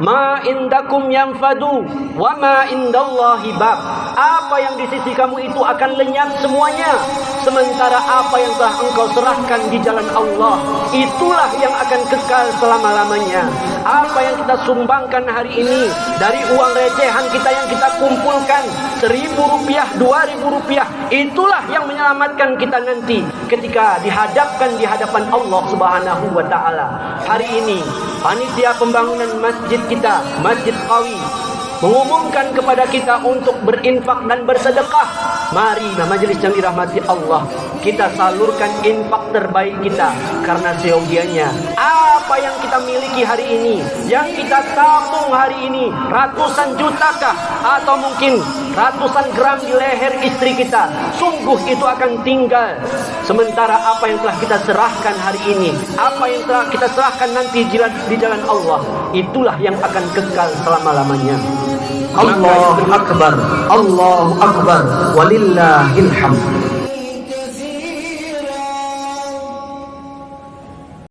ma indakum yanfadu wa ma indallahi baq. Apa yang di sisi kamu itu akan lenyap semuanya, sementara apa yang telah engkau serahkan di jalan Allah, itulah yang akan kekal selama-lamanya. Apa yang kita sumbangkan hari ini dari uang recehan kita yang kita kumpulkan, 1.000 rupiah, 2.000 rupiah, itulah yang menyelamatkan kita nanti ketika dihadapkan di hadapan Allah Subhanahu wa Ta'ala. Hari ini panitia pembangunan masjid kita, Masjid Qawi, mengumumkan kepada kita untuk berinfak dan bersedekah. Mari majelis yang dirahmati Allah, kita salurkan infak terbaik kita, karena seyogianya apa yang kita miliki hari ini, yang kita tabung hari ini, ratusan jutakah atau mungkin ratusan gram di leher istri kita, sungguh itu akan tinggal. Sementara apa yang telah kita serahkan hari ini, apa yang telah kita serahkan nanti di jalan Allah, itulah yang akan kekal selama-lamanya. Allahu Akbar, Allahu Akbar, walillahil hamd.